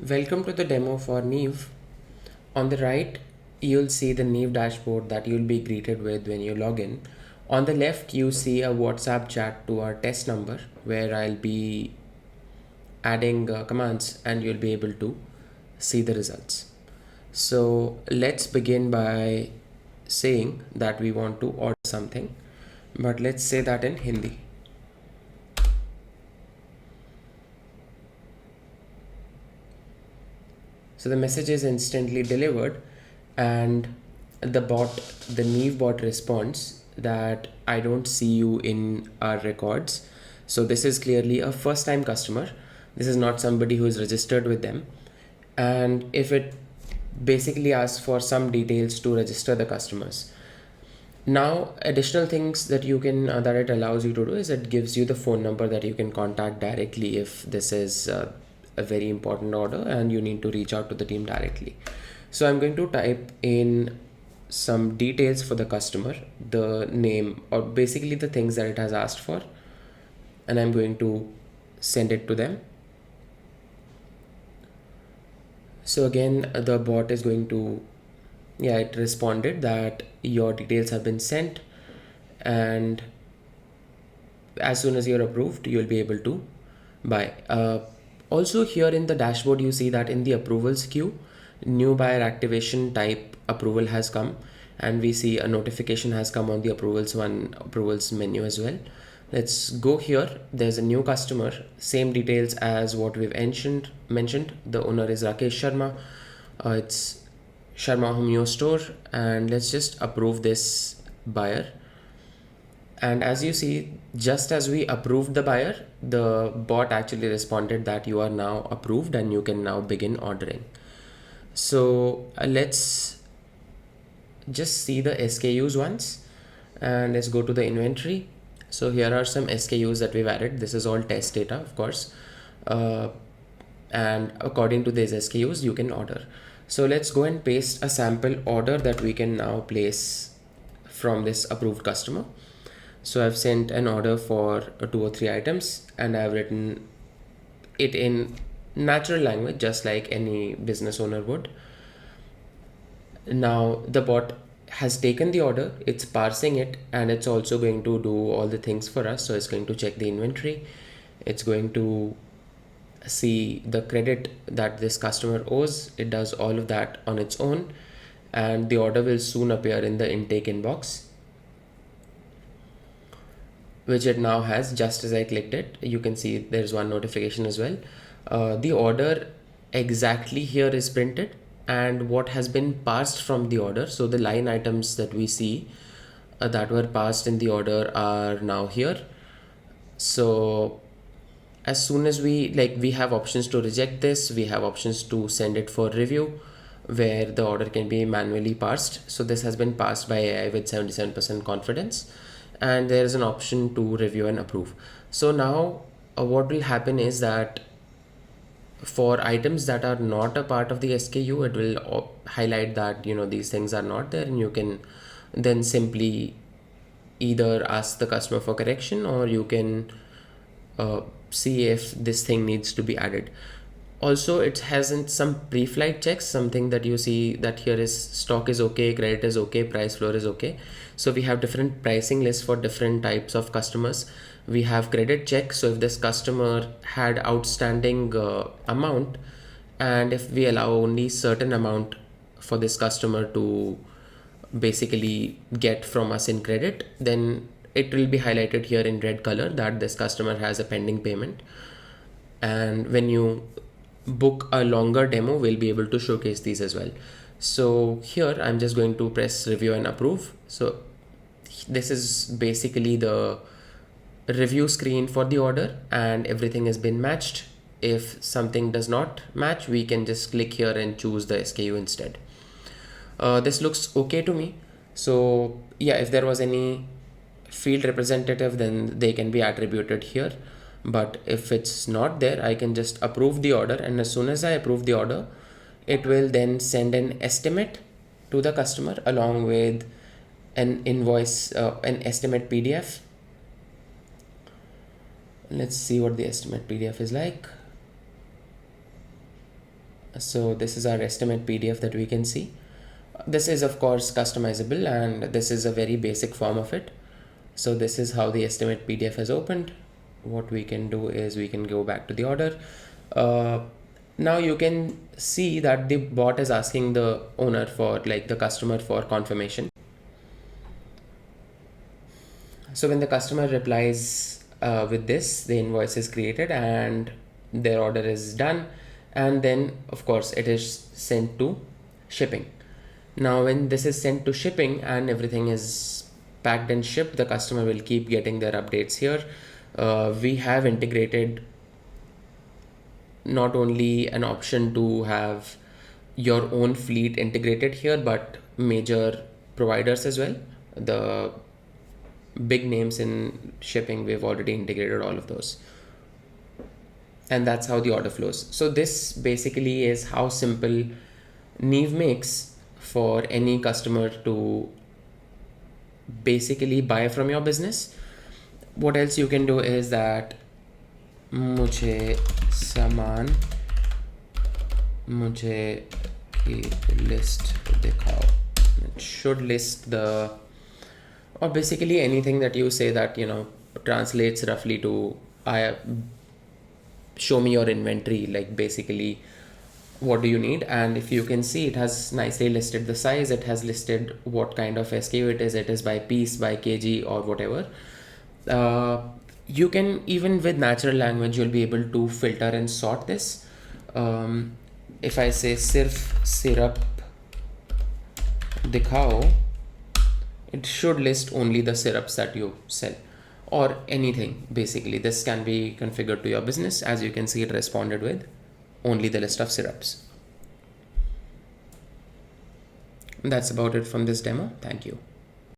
Welcome to the demo for Neev. On the right, you'll see the Neev dashboard that you'll be greeted with when you log in. On the left, you see a WhatsApp chat to our test number where I'll be adding commands and you'll be able to see the results. So let's begin by saying that we want to order something, but let's say that in Hindi. So the message is instantly delivered and the Neev bot responds that I don't see you in our records. So this is clearly a first time customer. This is not somebody who is registered with them. And if it basically asks for some details to register the customers. Now, additional things that you can that it allows you to do is it gives you the phone number that you can contact directly if this is a very important order and you need to reach out to the team directly. So I'm going to type in some details for the customer, the name, or basically the things that it has asked for, and I'm going to send it to them. So again, the bot is going to, it responded that your details have been sent, and as soon as you're approved, you'll be able to buy. Also here in the dashboard, you see that in the approvals queue, new buyer activation type approval has come, and we see a notification has come on the approvals menu as well. Let's go here. There's a new customer, same details as what we've mentioned. The owner is Rakesh Sharma. It's Sharma Homeo Store, and let's just approve this buyer. And as you see, just as we approved the buyer, the bot actually responded that you are now approved and you can now begin ordering. So let's just see the SKUs once, and let's go to the inventory. So here are some SKUs that we've added. This is all test data, of course. And according to these SKUs, you can order. So let's go and paste a sample order that we can now place from this approved customer. So I've sent an order for 2 or 3 items, and I've written it in natural language, just like any business owner would. Now the bot has taken the order, it's parsing it, and it's also going to do all the things for us. So it's going to check the inventory, it's going to see the credit that this customer owes. It does all of that on its own, and the order will soon appear in the intake inbox, which it now has. Just as I clicked it, you can see there's one notification as well. The order exactly here is printed and what has been parsed from the order. So the line items that we see that were parsed in the order are now here. So as soon as we have options to reject this, we have options to send it for review, where the order can be manually parsed. So this has been parsed by AI with 77% confidence, and there is an option to review and approve. So now what will happen is that for items that are not a part of the SKU, it will highlight that these things are not there, and you can then simply either ask the customer for correction, or you can see if this thing needs to be added. Also, it has some pre-flight checks, something that you see that here is stock is okay, credit is okay, price floor is okay. So we have different pricing lists for different types of customers. We have credit check. So if this customer had outstanding amount, and if we allow only certain amount for this customer to basically get from us in credit, then it will be highlighted here in red color that this customer has a pending payment. And when you book a longer demo, we'll be able to showcase these as well. So here I'm just going to press review and approve. So this is basically the review screen for the order, and everything has been matched. If something does not match, we can just click here and choose the SKU instead. This looks okay to me. So yeah, if there was any field representative, then they can be attributed here. But if it's not there, I can just approve the order, and as soon as I approve the order, it will then send an estimate to the customer along with an invoice, an estimate PDF. Let's see what the estimate PDF is like. So this is our estimate PDF that we can see. This is of course customizable, and this is a very basic form of it. So this is how the estimate PDF has opened. What we can do is we can go back to the order. Now you can see that the bot is asking the owner for, like, the customer for confirmation. So when the customer replies with this, the invoice is created and their order is done, and then of course it is sent to shipping. Now when this is sent to shipping and everything is packed and shipped, the customer will keep getting their updates here. We have integrated not only an option to have your own fleet integrated here, but major providers as well. The big names in shipping, we've already integrated all of those. And that's how the order flows. So this basically is how simple Neev makes for any customer to basically buy from your business. What else you can do is that मुझे सामान मुझे की list दिखाओ. It should list the, or basically anything that you say that, you know, translates roughly to show me your inventory, like basically what do you need. And if you can see, it has nicely listed the size, it has listed what kind of SKU it is by piece, by kg, or whatever. You can, even with natural language, you'll be able to filter and sort this. If I say sirf syrup dikhao, it should list only the syrups that you sell, or anything. Basically this can be configured to your business. As you can see, it responded with only the list of syrups. That's about it from this demo. Thank you.